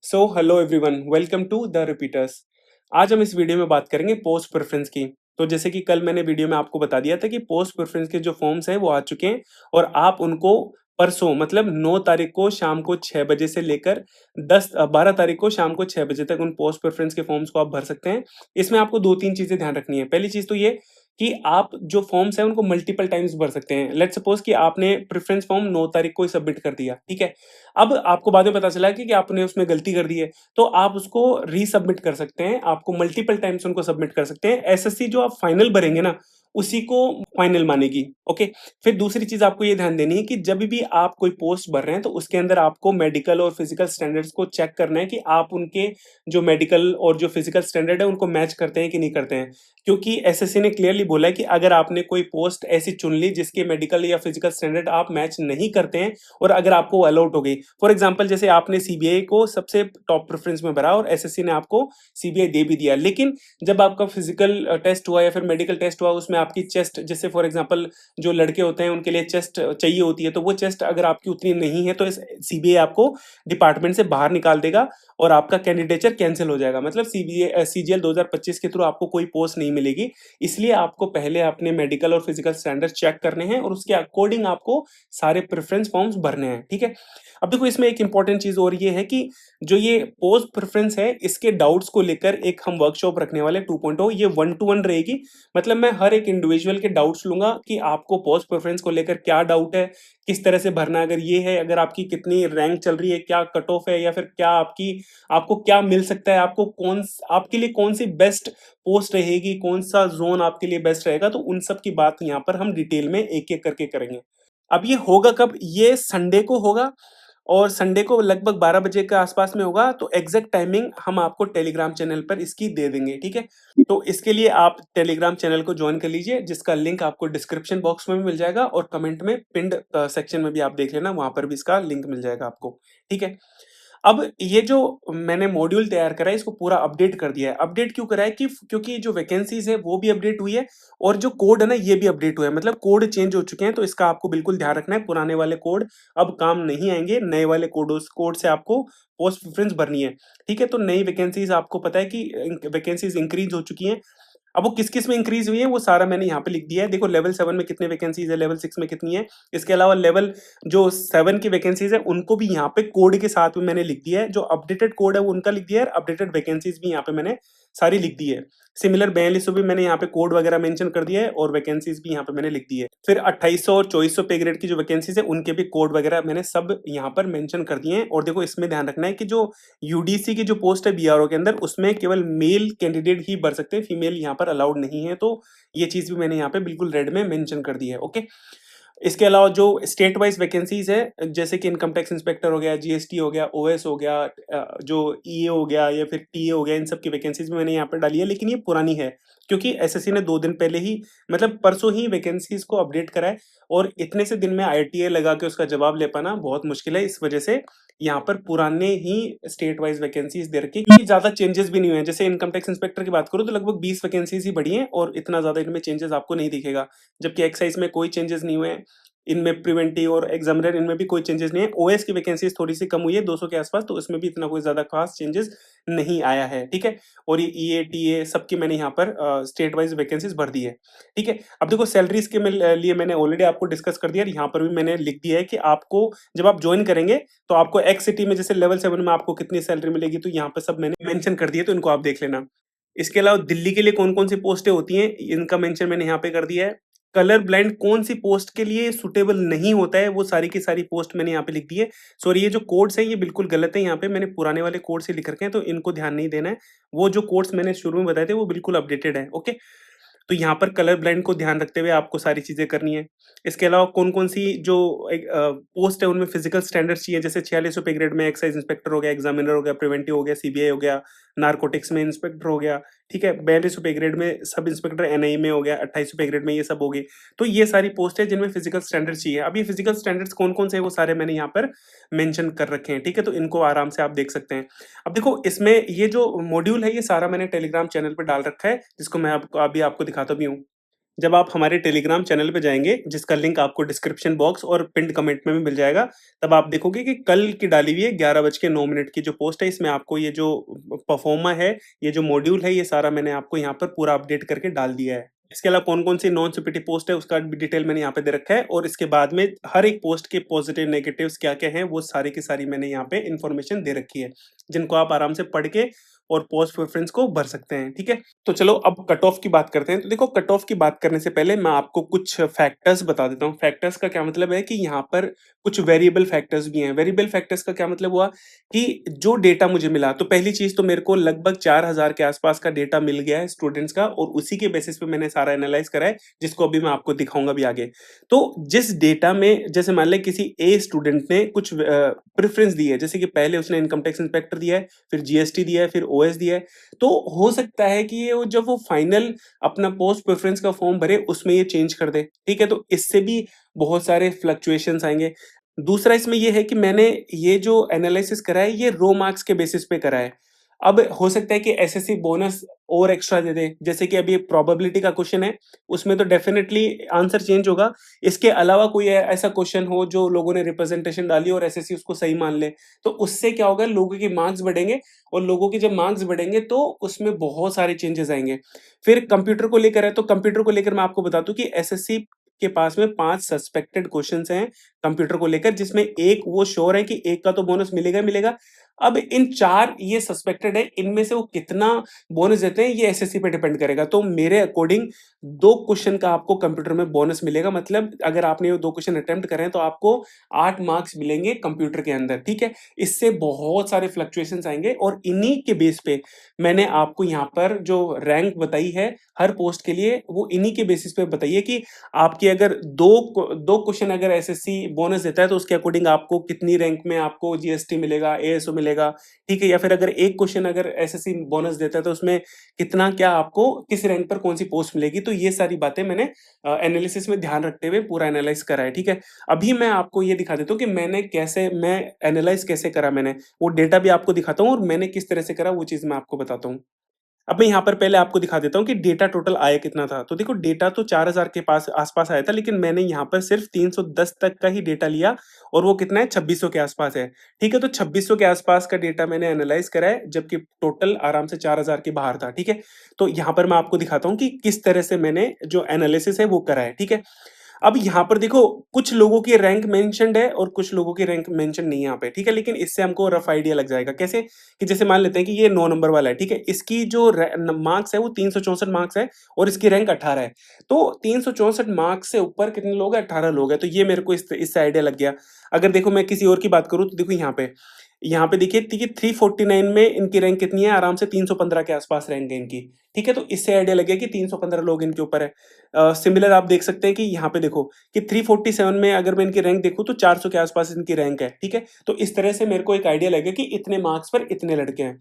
So hello everyone, welcome to the repeaters. आज हम इस वीडियो में बात करेंगे पोस्ट प्रेफरेंस की। तो जैसे कि कल मैंने वीडियो में आपको बता दिया था कि पोस्ट प्रेफरेंस के जो फॉर्म्स हैं वो आ चुके हैं और आप उनको परसों मतलब 9 तारीख को शाम को 6 बजे से लेकर 12 तारीख को शाम को 6 बजे तक उन पोस्ट प्रेफरेंस के फॉर्म्स को आप भर सकते हैं। इसमें आपको 2-3 चीज़ें ध्यान रखनी है। पहली चीज़ तो ये कि आप जो फॉर्म्स हैं उनको मल्टीपल टाइम्स भर सकते हैं। लेट्स सपोज कि आपने प्रेफरेंस फॉर्म 9 तारीख को ही सबमिट कर दिया, ठीक है? अब आपको बाद में पता चला कि आपने उसमें गलती कर दी है, तो आप उसको रीसबमिट कर सकते हैं, आपको मल्टीपल टाइम्स उनको सबमिट कर सकते हैं। एसएससी जो आप फाइनल भरेंगे ना, उसी को फाइनल मानेगी, ओके? फिर दूसरी चीज़ आपको ये ध्यान देनी है कि जब भी आप कोई पोस्ट भर रहे हैं, तो उसके अंदर आपको मेडिकल और फिजिकल स्टैंडर्ड्स को चेक करना है कि आप उनके जो मेडिकल और जो फिजिकल स्टैंडर्ड है, उनको मैच करते हैं कि नहीं करते हैं। क्योंकि एसएससी ने क्लियरली बोला है कि अगर आपने कोई पोस्ट ऐसी चुन ली जिसके मेडिकल या फिजिकल स्टैंडर्ड आप मैच नहीं करते हैं और अगर आपको अलॉट हो गई, फॉर एग्जांपल जैसे आपने सीबीआई को सबसे टॉप प्रेफरेंस में भरा और एसएससी ने आपको सीबीआई दे भी दिया, लेकिन जब आपका फिजिकल टेस्ट हुआ या फिर मेडिकल टेस्ट हुआ, उसमें आपकी चेस्ट, जैसे फॉर एग्जांपल जो लड़के होते हैं उनके लिए चेस्ट चाहिए होती है, तो वो चेस्ट अगर आपकी उतनी नहीं है तो सीबीआई आपको डिपार्टमेंट से बाहर निकाल देगा और आपका कैंडिडेचर कैंसिल हो जाएगा। मतलब सीबीआई सीजीएल 2025 के थ्रू आपको कोई पोस्ट नहीं मिलेगी। इसलिए आपको पहले अपने मेडिकल और फिजिकल स्टैंडर्ड चेक करने हैं और उसके अकॉर्डिंग आपको सारे प्रेफरेंस फॉर्म्स भरने हैं, ठीक है? अब देखो, इसमें एक इंपॉर्टेंट चीज़ और ये है कि जो ये पोस्ट प्रेफरेंस है, इसके डाउट्स को लेकर एक हम वर्कशॉप रखने वाले हैं 2.0। ये 1 टू 1 रहेगी। मतलब मैं हर एक इंडिविजुअल के डाउट्स लूँगा कि आपको पोस्ट प्रेफरेंस को लेकर क्या डाउट है, किस तरह से भरना है, अगर ये है, अगर आपकी कितनी रैंक चल रही है, क्या कट ऑफ है या फिर क्या आपको क्या मिल सकता है, आपके लिए कौन-सी बेस्ट पोस्ट रहेगी, कौन-सा ज़ोन आपके लिए बेस्ट रहेगा, तो उन सब की बात यहाँ पर हम डिटेल में एक-एक करके करेंगे। अब ये होगा कब? ये संडे को होगा और संडे को लगभग 12 बजे के आसपास में होगा, तो एग्ज़ैक्ट टाइमिंग हम आपको टेलीग्राम चैनल पर इसकी दे देंगे, ठीक है? तो इसके लिए आप टेलीग्राम चैनल को जॉइन कर लीजिए, जिसका लिंक आपको डिस्क्रिप्शन बॉक्स में भी मिल जाएगा और कमेंट में पिन्ड सेक्शन में भी आप देख लेना, वहाँ पर भी इसका लिंक मिल जाएगा आपको, ठीक है? अब ये जो मैंने मॉड्यूल तैयार करा है, इसको पूरा अपडेट कर दिया है। अपडेट क्यों करा है कि क्योंकि जो वैकेंसीज़ है वो भी अपडेट हुई है और जो कोड है ना, ये भी अपडेट हुआ है। मतलब कोड चेंज हो चुके हैं, तो इसका आपको बिल्कुल ध्यान रखना है। पुराने वाले कोड अब काम नहीं आएँगे, नए वाले कोड से आपको पोस्ट प्रेफ़रेंस भरनी है, ठीक है? तो नई वैकेंसीज़ आपको पता है कि वैकेंसीज़ इंक्रीज़ हो चुकी हैं। अब वो किस-किस में इंक्रीज़ हुई है, वो सारा मैंने यहाँ पे लिख दिया है। देखो, लेवल 7 में कितने वैकेंसीज़ है, लेवल 6 में कितनी है। इसके अलावा लेवल जो 7 की वैकेंसीज़ है, उनको भी यहाँ पे कोड के साथ में मैंने लिख दिया है। जो अपडेटेड कोड है, वो उनका लिख दिया है, अपडेटेड वैकेंसीज़ भी यहाँ पे मैंने सारी लिख दी है। सिमिलर 4200 भी मैंने यहाँ पे कोड वगैरह मेंशन कर दिया है और वैकेंसीज़ भी यहाँ पे मैंने लिख दी है। फिर 2800 और 2400 पे ग्रेड की जो वैकेंसीज़ है, उनके भी कोड वगैरह मैंने सब यहाँ पर मेंशन कर दिए हैं। और देखो, इसमें ध्यान रखना है कि जो यूडीसी की जो पोस्ट है बीआरओ के अंदर, उसमें केवल मेल कैंडिडेट ही भर सकते हैं, फीमेल यहाँ पर अलाउड नहीं है। तो ये चीज़ भी मैंने यहाँ पे बिल्कुल रेड में मेंशन कर दी है, ओके? इसके अलावा जो स्टेट वाइज़ वैकेंसीज़ है, जैसे कि इनकम टैक्स इंस्पेक्टर हो गया, जीएसटी हो गया, ओएस हो गया, जो ईए हो गया या फिर टीए हो गया, इन सब की वैकेंसीज़ भी मैंने यहाँ पे डाली है, लेकिन ये पुरानी है। क्योंकि एसएससी ने 2 दिन पहले ही, मतलब परसों ही वैकेंसीज़ को अपडेट करा है और इतने से दिन में आईटीए लगा के उसका जवाब ले पाना बहुत मुश्किल है। इस वजह से यहाँ पर पुराने ही स्टेट वाइज़ वैकेंसीज़ दे रखी है, क्योंकि ज़्यादा चेंजेस भी नहीं हुए हैं। जैसे इनकम टैक्स इंस्पेक्टर की बात करूँ तो लगभग 20 वैकेंसीज़ ही बढ़ी हैं और इतना ज़्यादा इनमें चेंजेस आपको नहीं दिखेगा। जबकि एक्साइज़ में कोई चेंजेस नहीं हुए हैं। इनमें प्रिवेंटिव और एग्जामिनर, इनमें भी कोई चेंजेस नहीं है। ओएस की वैकेंसीज़ थोड़ी-सी कम हुई है 200 के आसपास, तो इसमें भी इतना कोई ज़्यादा खास चेंजेस नहीं आया है, ठीक है? और ये ईए, टीए सबकी मैंने यहाँ पर स्टेट वाइज़ वैकेंसीज़ भर दी है, ठीक है? अब देखो, सैलरीज़ के लिए मैंने ऑलरेडी आपको डिस्कस कर दिया और यहाँ पर भी मैंने लिख दिया है कि आपको जब आप जॉइन करेंगे, तो आपको एक्स सिटी में जैसे लेवल 7 में आपको कितनी सैलरी मिलेगी, तो यहाँ पे सब मैंने मेंशन कर दिया है, तो इनको आप देख लेना। इसके अलावा दिल्ली के लिए कौन-कौन सी पोस्टें होती हैं, इनका मेंशन मैंने यहाँ पे कर दिया है। कलर ब्लाइंड कौन-सी पोस्ट के लिए सूटेबल नहीं होता है, वो सारी की सारी पोस्ट मैंने यहाँ पे लिख दी है। सॉरी, ये जो कोड्स हैं ये बिल्कुल गलत है, यहाँ पे मैंने पुराने वाले कोड्स ही लिख रखे हैं, तो इनको ध्यान नहीं देना है। वो जो कोड्स मैंने शुरू में बताए थे वो बिल्कुल अपडेटेड है, ओके? तो यहाँ पर कलर ब्लाइंड को ध्यान रखते हुए आपको सारी चीज़ें करनी है। इसके अलावा कौन-कौन सी जो पोस्ट है उनमें फिजिकल स्टैंडर्ड्स चाहिए, जैसे 4600 पे ग्रेड में एक्साइज़ इंस्पेक्टर हो गया, एग्जामिनर हो गया, प्रिवेंटिव हो गया, सीबीआई हो गया, नारकोटिक्स में इंस्पेक्टर हो गया, ठीक है? 4200 पे ग्रेड में सब इंस्पेक्टर एनआई में हो गया, 2800 पे ग्रेड में ये सब हो गई। तो ये सारी पोस्ट है जिनमें फिजिकल स्टैंडर्ड्स चाहिए। अब ये फिजिकल स्टैंडर्ड्स कौन-कौन से हैं वो सारे मैंने यहाँ पर मेंशन कर रखे हैं, ठीक है? तो इनको आराम से आप देख सकते हैं। अब देखो, इसमें ये जो मॉड्यूल है ये सारा मैंने टेलीग्राम चैनल पे डाल रखा है, जिसको मैं आपको अभी आपको दिखाता भी हूँ। जब आप हमारे टेलीग्राम चैनल पे जाएँगे, जिसका लिंक आपको डिस्क्रिप्शन बॉक्स और पिन्ड कमेंट में भी मिल जाएगा, तब आप देखोगे कि कल की डाली हुई है 11 बज के 9 मिनट की जो पोस्ट है, इसमें आपको ये जो परफॉर्मा है, ये जो मॉड्यूल है, ये सारा मैंने आपको यहाँ पर पूरा अपडेट करके डाल दिया है। इसके अलावा कौन-कौन सी नॉन सीपीटी पोस्ट है, उसका भी डिटेल मैंने यहाँ पे दे रखा है और इसके बाद में हर एक पोस्ट के पॉजिटिव, नेगेटिव्स क्या-क्या हैं, वो सारी की सारी मैंने यहाँ पे इन्फॉर्मेशन दे रखी है, जिनको आप आराम से पढ़ के और पोस्ट प्रेफ़रेंस को भर सकते हैं, ठीक है? तो चलो अब कट ऑफ की बात करते हैं। तो देखो कट ऑफ की बात करने से पहले मैं आपको कुछ फैक्टर्स बता देता हूँ। फैक्टर्स का क्या मतलब है कि यहाँ पर कुछ वेरिएबल फैक्टर्स भी हैं। वेरिएबल फैक्टर्स का क्या मतलब हुआ कि जो डेटा मुझे मिला, तो पहली चीज़ तो मेरे को लगभग 4000 के आसपास का डेटा मिल गया है स्टूडेंट्स का और उसी के बेसिस पे मैंने सारा एनालाइज़ करा है, जिसको अभी मैं आपको दिखाऊँगा भी आगे। तो जिस डेटा में जैसे मान लें किसी ए स्टूडेंट ने कुछ प्रेफ़रेंस दी है, जैसे कि पहले उसने इनकम टैक्स इंस्पेक्टर दिया है, फिर जीएसटी दिया है, फिर ओएस दिया है। तो हो सकता है कि ये वो जब वो फाइनल अपना पोस्ट प्रेफ़रेंस का फॉर्म भरे, उसमें ये चेंज कर दे, ठीक है? तो इससे भी बहुत सारे फ्लक्चुएशंस आएँगे। दूसरा इसमें ये है कि मैंने ये जो एनालिसिस करा है, ये रो मार्क्स के बेसिस पे करा है। अब हो सकता है कि एसएससी बोनस और एक्स्ट्रा दे दे, जैसे कि अभी प्रोबेबिलिटी का क्वेश्चन है, उसमें तो डेफ़िनेटली आंसर चेंज होगा। इसके अलावा कोई ऐसा क्वेश्चन हो जो लोगों ने रिप्रेजेंटेशन डाली और एसएससी उसको सही मान ले, तो उससे क्या होगा लोगों के मार्क्स बढ़ेंगे और लोगों के जब मार्क्स बढ़ेंगे तो उसमें बहुत सारे चेंजेस आएँगे। फिर कंप्यूटर को लेकर है, तो कंप्यूटर को लेकर मैं आपको बता दूँ कि एसएससी के पास में 5 सस्पेक्टेड क्वेश्चन्स हैं कंप्यूटर को लेकर, जिसमें एक वो श्योर है कि एक का तो बोनस मिलेगा ही मिलेगा। अब इन 4 ये सस्पेक्टेड है, इनमें से वो कितना बोनस देते हैं, ये एसएससी पे डिपेंड करेगा। तो मेरे अकॉर्डिंग 2 क्वेश्चन का आपको कंप्यूटर में बोनस मिलेगा, मतलब अगर आपने वो 2 क्वेश्चन अटेम्प्ट करे हैं, तो आपको 8 मार्क्स मिलेंगे कंप्यूटर के अंदर, ठीक है? इससे बहुत सारे फ्लक्चुएशंस आएँगे और इन्हीं के बेस पे मैंने आपको यहाँ पर जो रैंक बताई है, हर पोस्ट के लिए, वो इन्हीं के बेसिस पे बताई है कि आपकी अगर 2 क्वेश्चन अगर एसएससी बोनस देता है, तो उसके अकॉर्डिंग आपको कितनी रैंक में आपको जीएसटी मिलेगा, एएसओ मिलेगा, ठीक है? या फिर अगर 1 क्वेश्चन अगर एसएससी बोनस देता है, तो उसमें कितना क्या आपको किस रैंक पर कौन-सी पोस्ट मिलेगी, तो ये सारी बातें मैंने एनालिसिस में ध्यान रखते हुए पूरा एनालाइज़ करा है, ठीक है? अभी मैं आपको ये दिखा देता हूँ कि मैं एनालाइज़ कैसे करा मैंने, वो डेटा भी आपको दिखाता हूँ और मैंने किस तरह से करा, वो चीज़ मैं आपको बताता हूँ। अब मैं यहाँ पर पहले आपको दिखा देता हूँ कि डेटा टोटल आया कितना था। तो देखो डेटा तो 4000 के पास आस-पास आया था, लेकिन मैंने यहाँ पर सिर्फ़ 310 तक का ही डेटा लिया और वो कितना है 2600 के आस-पास है। ठीक है? तो 2600 के आस-पास का डेटा मैंने एनालाइज़ करा है, जबकि टोटल आराम से 4000 के बाहर था। ठीक है? तो यहाँ पर मैं आपको दिखाता हूँ कि किस तरह से मैंने जो एनालिसिस है वो करा है। ठीक है? अब यहाँ पर देखो कुछ लोगों की रैंक मेंशन्ड है और कुछ लोगों की रैंक मेंशन नहीं है यहाँ पे, ठीक है? लेकिन इससे हमको रफ आइडिया लग जाएगा। कैसे? कि जैसे मान लेते हैं कि ये 9 नंबर वाला है, ठीक है? इसकी जो मार्क्स है वो 364 मार्क्स है और इसकी रैंक 18 है। तो 364 मार्क्स से ऊपर कितने लोग हैं? 18 लोग हैं। तो ये मेरे को इससे आइडिया लग गया। अगर देखो मैं किसी और की बात करूँ तो देखो यहाँ पे देखिए 349 में इनकी रैंक कितनी है? आराम से 315 के आस-पास रैंक है इनकी। ठीक है? तो इससे आइडिया लग गया कि 315 लोग इनके ऊपर है। सिमिलर आप देख सकते हैं कि यहाँ पे देखो कि 347 में अगर मैं इनकी रैंक देखूँ तो 400 के आस-पास इनकी रैंक है। ठीक है? तो इस तरह से मेरे को एक आइडिया लग गया कि इतने मार्क्स पर इतने लड़के हैं।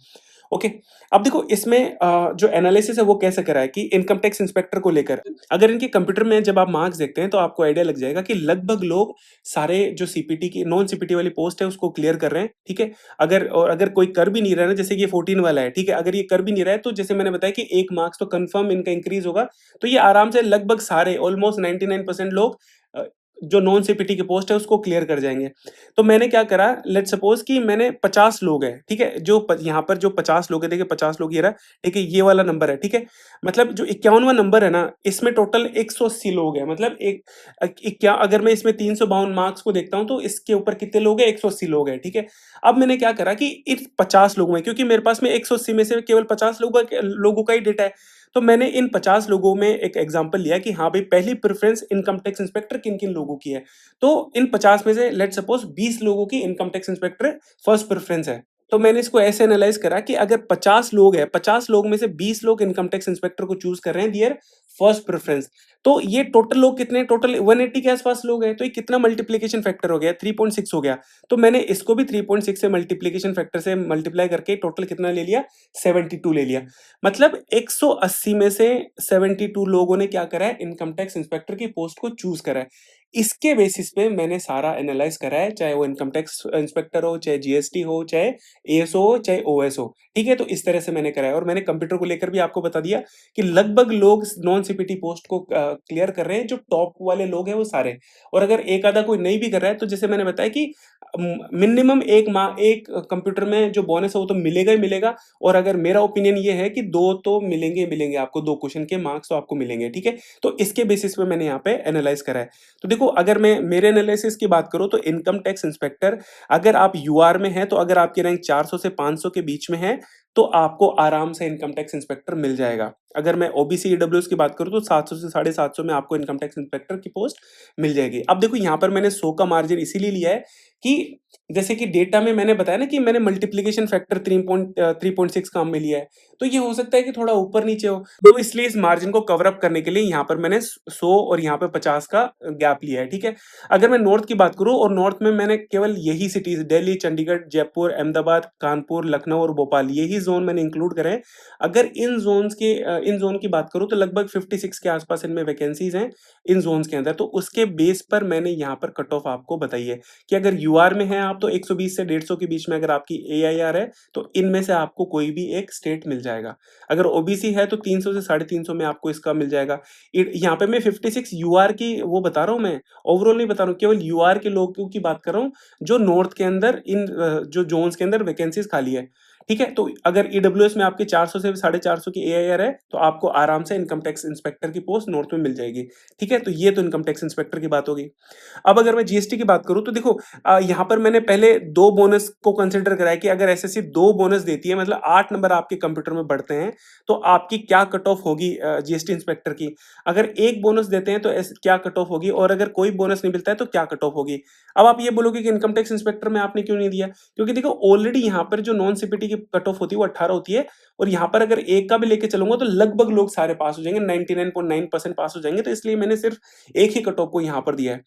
ओके। अब देखो इसमें जो एनालिसिस है वो कैसे करा है कि इनकम टैक्स इंस्पेक्टर को लेकर अगर इनके कंप्यूटर में जब आप मार्क्स देखते हैं तो आपको आइडिया लग जाएगा कि लगभग लोग सारे जो सीपीटी की नॉन सीपीटी वाली पोस्ट है उसको क्लियर कर रहे हैं, ठीक है? अगर कोई कर भी नहीं रहा है ना जैसे कि ये 14 वाला है, ठीक है? अगर ये कर भी नहीं रहा है तो जैसे मैंने बताया कि 1 मार्क्स तो कन्फर्म इनका इंक्रीज़ होगा, तो ये आराम से लगभग सारे ऑलमोस्ट 99% लोग अ, जो नॉन सीपीटी की पोस्ट है उसको क्लियर कर जाएँगे। तो मैंने क्या करा लेट्स सपोज़ कि मैंने 50 लोग हैं, ठीक है? यहाँ पर जो 50 लोग हैं देखिए 50 लोग ये रहा, ठीक है? ये वाला नंबर है, ठीक है? मतलब जो 51वां नंबर है ना, इसमें टोटल 180 लोग हैं मतलब अगर मैं इसमें 352 मार्क्स को देखता हूँ तो इसके ऊपर कितने लोग हैं? 180 लोग हैं, ठीक है? अब मैंने क्या करा कि इस 50 लोगों में क्योंकि मेरे पास में 180 में से केवल 50 लोगों का ही डेटा है। तो मैंने इन 50 लोगों में एक एग्ज़ाम्पल लिया कि हाँ, भई पहली प्रेफ़रेंस इनकम टैक्स इंस्पेक्टर किन-किन लोगों की है। तो इन 50 में से लेट्स सपोज़ 20 लोगों की income tax inspector first preference है। तो मैंने इसको ऐसे एनालाइज़ करा कि अगर 50 लोग हैं, 50 लोग में से 20 लोग इनकम टैक्स इंस्पेक्टर को चूज़ कर रहे हैं डियर फर्स्ट प्रेफ़रेंस। तो ये टोटल लोग कितने टोटल 180 के आस-पास लोग हैं। तो ये कितना मल्टिप्लिकेशन फैक्टर हो गया 3.6 हो गया। तो मैंने इसको भी 3.6 से मल्टिप्लिकेशन फैक्टर से मल्टीप्लाई करके टोटल कितना ले लिया 72 ले लिया। मतलब 180 में से 72 लोगों ने क्या करा है इनकम टैक्स इंस्पेक्टर की पोस्ट को चूज़ करा है। इसके बेसिस पे मैंने सारा एनालाइज़ करा है, चाहे वो इनकम टैक्स इंस्पेक्टर हो, चाहे जीएसटी हो, चाहे एएसओ हो, चाहे ओएस हो, ठीक है? तो इस तरह से मैंने करा है और मैंने कंप्यूटर को लेकर भी आपको बता दिया कि लगभग लोग नॉन सीपीटी पोस्ट को क्लियर कर रहे हैं, जो टॉप वाले लोग हैं वो सारे। और अगर एक आधा कोई नहीं भी कर रहा है, तो जैसे मैंने बताया कि मिनिमम 1 कंप्यूटर में जो बोनस है वो तो मिलेगा ही मिलेगा, और अगर मेरा ओपिनियन ये है कि 2 तो मिलेंगे ही मिलेंगे आपको, 2 क्वेश्चन के मार्क्स तो आपको मिलेंगे, ठीक है? तो इसके बेसिस पे मैंने यहाँ पे एनालाइज़ करा है। तो देखो, अगर मैं मेरे एनालिसिस की बात करूँ तो इनकम टैक्स इंस्पेक्टर, अगर आप यूआर में हैं, तो अगर आपकी रैंक 400 से 500 के बीच में है, तो आपको आराम से इनकम टैक्स इंस्पेक्टर मिल जाएगा। अगर मैं ओबीसी ईडब्ल्यूएस की बात करूँ तो 700 से 750 में आपको इनकम टैक्स इंस्पेक्टर की पोस्ट मिल जाएगी। अब देखो, यहाँ पर मैंने 100 का मार्जिन इसीलिए लिया है कि जैसे कि डेटा में मैंने बताया ना कि मैंने मल्टीप्लिकेशन फैक्टर 3.6 काम में लिया है, तो ये हो सकता है कि थोड़ा ऊपर-नीचे हो। तो इसलिए इस मार्जिन को कवर अप करने के लिए यहाँ पर मैंने 100 और यहाँ पे 50 का गैप लिया है, ठीक है? अगर मैं नॉर्थ की बात करूँ, और नॉर्थ में मैंने केवल यही सिटीज़ दिल्ली, चंडीगढ़, जयपुर, अहमदाबाद, कानपुर, लखनऊ और भोपाल, यही ज़ोन मैंने इंक्लूड करे हैं। अगर इन ज़ोन की बात करूँ तो लगभग 56 के आस-पास इनमें वैकेंसीज़ हैं, इन ज़ोन्स के अंदर। तो उसके बेस पर मैंने यहाँ पर कट ऑफ आपको बताई है कि अगर यूआर में हैं आप तो 120 से 150 के बीच में अगर आपकी एआईआर है, तो इनमें से आपको कोई भी एक स्टेट मिल जाएगा। अगर ओबीसी है तो 300 से 350 में आपको इसका मिल जाएगा। यहाँ पे मैं 56 यूआर की वो बता रहा हूँ मैं, ओवरऑल नहीं बता रहा हूँ, केवल यूआर के लोगों की बात कर रहा हूँ, जो नॉर्थ के अंदर जो ज़ोन्स के अंदर वैकेंसीज़ खाली है। ठीक है? तो अगर ईडब्ल्यूएस में आपके 400 से 450 की एआईआर है, तो आपको आराम से इनकम टैक्स इंस्पेक्टर की पोस्ट नॉर्थ में मिल जाएगी। ठीक है? तो ये तो इनकम टैक्स इंस्पेक्टर की बात हो गई। अब अगर मैं जीएसटी की बात करूँ तो देखो, यहाँ पर मैंने पहले 2 बोनस को कंसीडर करा है कि अगर एसएससी 2 बोनस देती है, मतलब 8 नंबर आपके कंप्यूटर में बढ़ते हैं, तो आपकी क्या कट ऑफ होगी जीएसटी इंस्पेक्टर की। अगर 1 बोनस देते हैं तो क्या कट ऑफ होगी, और अगर कोई बोनस नहीं मिलता है तो क्या कट ऑफ होगी। अब आप ये बोलोगे कि इनकम टैक्स इंस्पेक्टर में आपने क्यों नहीं दिया? क्योंकि देखो, ऑलरेडी यहाँ पर जो नॉन सीपीटी की कट ऑफ होती है वो 18 होती है, और यहाँ पर अगर 1 का भी लेके चलूँगा तो लगभग लोग सारे पास हो जाएँगे, 99.9% पास हो जाएँगे, तो इसलिए मैंने सिर्फ एक ही कट ऑफ को यहाँ पर दिया है।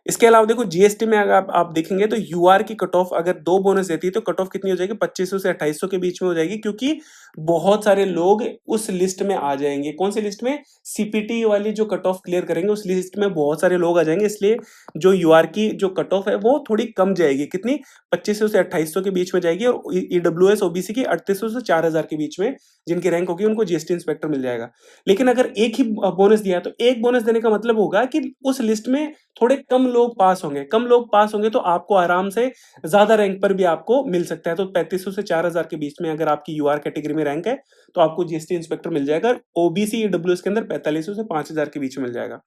इसके अलावा देखो, जीएसटी में अगर आप देखेंगे तो यूआर की कट ऑफ अगर 2 बोनस देती है तो कट ऑफ कितनी हो जाएगी, 2500 से 2800 के बीच में हो जाएगी, क्योंकि बहुत सारे लोग उस लिस्ट में आ जाएँगे। कौन सी लिस्ट में? सीपीटी वाली जो कट ऑफ क्लियर करेंगे उस लिस्ट में बहुत सारे लोग आ जाएँगे, इसलिए जो यूआर की जो कट ऑफ है वो थोड़ी कम जाएगी। कितनी? 2500 से 2800 के बीच में जाएगी, और ईडब्ल्यूएस, ओबीसी की 3800 से 4000 के बीच में जिनकी रैंक होगी उनको जीएसटी इंस्पेक्टर मिल जाएगा। लेकिन अगर एक ही बोनस दिया है, तो एक बोनस देने का मतलब होगा कि उस लिस्ट में थोड़े कम लोग पास होंगे। कम लोग पास होंगे तो आपको आराम से ज़्यादा रैंक पर भी आपको मिल सकता है। तो 3500 से 4000 के बीच में अगर आपकी यूआर कैटेगरी में रैंक है, तो आपको जीएसटी इंस्पेक्टर मिल जाएगा। ओबीसी, ईडब्ल्यूएस के अंदर 4500 से 5000 के बीच में मिल जाएगा।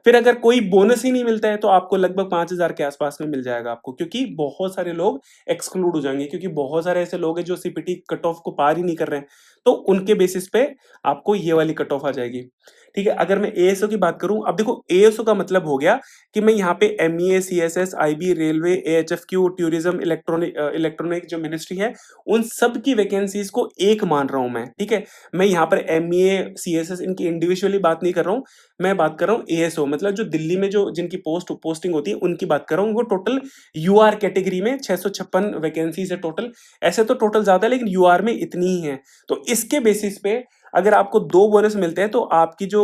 फिर अगर कोई बोनस ही नहीं मिलता है तो आपको लगभग 5000 के आसपास में मिल जाएगा आपको, क्योंकि बहुत सारे लोग एक्सक्लूड हो जाएँगे, क्योंकि बहुत सारे ऐसे लोग हैं जो सीपीटी कट ऑफ को पार ही नहीं कर रहे हैं। तो उनके बेसिस पे आपको ये वाली कट ऑफ आ जाएगी। ठीक है? अगर मैं एएसओ की बात करूँ, अब देखो, एएसओ का मतलब हो गया कि मैं यहाँ पे MEA, CSS, IB, railway, AHFQ, tourism, electronic जो मिनिस्ट्री है, उन सब की वैकेंसीज़ को एक मान रहा हूँ मैं, ठीक है? मैं यहाँ पर एमईए, सीएसएस इनकी इंडिविजुअली बात नहीं कर रहा हूँ, मैं बात कर रहा हूँ एएसओ, मतलब जो दिल्ली में जो जिनकी पोस्टिंग होती है उनकी बात कर रहा हूँ। वो टोटल यूआर कैटेगरी में 656 वैकेंसीज़ है टोटल। ऐसे तो टोटल ज़्यादा है, लेकिन यूआर में इतनी ही है। तो इसके बेसिस पे अगर आपको 2 बोनस मिलते हैं तो आपकी जो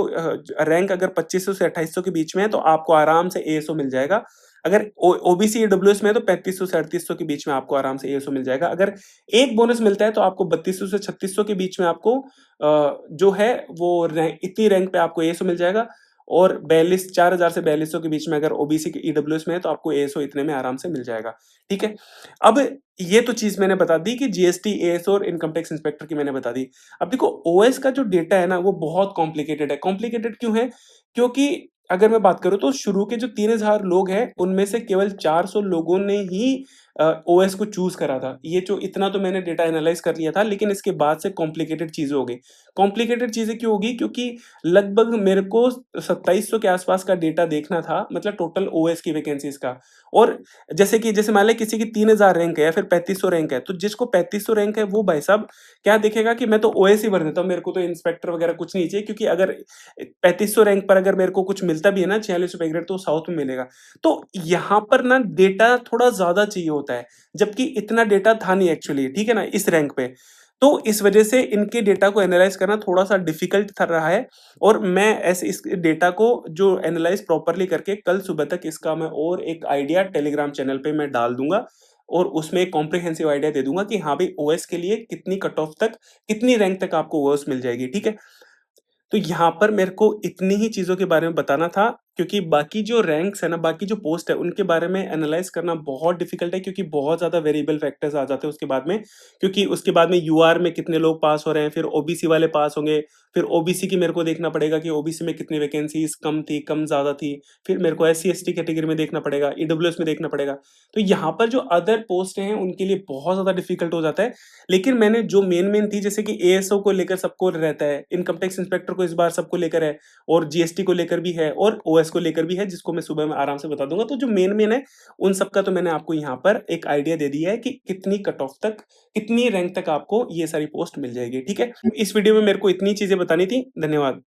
रैंक अगर 2500 से 2800 के बीच में है, तो आपको आराम से एएसओ मिल जाएगा। अगर ओबीसी, ईडब्ल्यूएस में है तो 3500 से 3800 के बीच में आपको आराम से एएसओ मिल जाएगा। अगर एक बोनस मिलता है तो आपको 3200 से 3600 के बीच में आपको जो है वो इतनी रैंक पे आपको एएसओ मिल जाएगा, और 4000 से 4200 के बीच में अगर ओबीसी की ईडब्ल्यूएस में है तो आपको एएसओ इतने में आराम से मिल जाएगा। ठीक है? अब ये तो चीज़ मैंने बता दी कि जीएसटी, एएसओ और इनकम टैक्स इंस्पेक्टर की मैंने बता दी। अब देखो, ओएस का जो डेटा है ना वो बहुत कॉम्प्लिकेटेड है। कॉम्प्लिकेटेड क्यों है? क्योंकि अगर मैं बात करूँ तो शुरू के जो 3000 लोग हैं उनमें से केवल 400 लोगों ने ही ओएस को चूज़ करा था। ये जो इतना तो मैंने डेटा एनालाइज़ कर लिया था, लेकिन इसके बाद से कॉम्प्लिकेटेड चीज़ें हो गई। कॉम्प्लिकेटेड चीज़ें क्यों होगी? क्योंकि लगभग मेरे को 2700 के आसपास का डेटा देखना था, मतलब टोटल ओएस की वैकेंसीज़ का। और जैसे मान लें किसी की 3000 रैंक है या फिर 3500 रैंक है, तो जिसको 3500 रैंक है वो भाई साहब क्या देखेगा कि मैं तो ओएस ही भर देता हूँ, मेरे को तो इंस्पेक्टर वगैरह कुछ नहीं चाहिए, क्योंकि अगर 3500 रैंक पर अगर मेरे को कुछ मिलता भी है ना, 46 रुपए ग्रेड, तो साउथ में मिलेगा। तो यहाँ पर ना डेटा थोड़ा ज़्यादा चाहिए होता है, जबकि इतना डेटा था नहीं एक्चुअली, ठीक है ना, इस रैंक पे। तो इस वजह से इनके डेटा को एनालाइज़ करना थोड़ा-सा डिफ़िकल्ट रहा है और मैं ऐसे इस डेटा को जो एनालाइज़ प्रॉपर्ली करके कल सुबह तक इसका मैं और एक आइडिया टेलीग्राम चैनल पे मैं डाल दूँगा और उसमें एक कॉम्प्रिहेंसिव आइडिया दे दूँगा कि हाँ भाई, ओएस के लिए कितनी कट ऑफ तक, कितनी रैंक तक आपको ओएस मिल जाएगी, ठीक है? तो यहाँ पर मेरे को इतनी ही चीज़ों के बारे में बताना था, क्योंकि बाकी जो रैंक्स है ना, बाकी जो पोस्ट है, उनके बारे में एनालाइज़ करना बहुत डिफ़िकल्ट है, क्योंकि बहुत ज़्यादा वेरिएबल फैक्टर्स आ जाते हैं उसके बाद में। क्योंकि उसके बाद में यूआर में कितने लोग पास हो रहे हैं, फिर ओबीसी वाले पास होंगे, फिर ओबीसी की मेरे को देखना पड़ेगा कि ओबीसी में कितनी वैकेंसीज़ कम थी, कम ज़्यादा थी। फिर मेरे को एससी-एसटी कैटेगरी में देखना पड़ेगा, ईडब्ल्यूएस में देखना पड़ेगा। तो यहाँ पर जो अदर पोस्ट हैं, उनके लिए बहुत ज़्यादा डिफ़िकल्ट हो जाता है। लेकिन मैंने जो मेन-मेन थी, जैसे कि एएसओ को लेकर सबको रहता है, इनकम टैक्स इंस्पेक्टर को इस बार सबको लेकर है और जीएसटी को लेकर भी है और ओएस को लेकर भी है, जिसको मैं सुबह में आराम से बता दूँगा। तो जो मेन-मेन है, उन सब का तो मैंने आपको यहाँ पर एक आइडिया दे दिया है कि कितनी कट ऑफ तक, कितनी रैंक तक आपको ये सारी पोस्ट मिल जाएगी, ठीक है? इस वीडियो में मेरे को इतनी चीज़ें बतानी थी। धन्यवाद।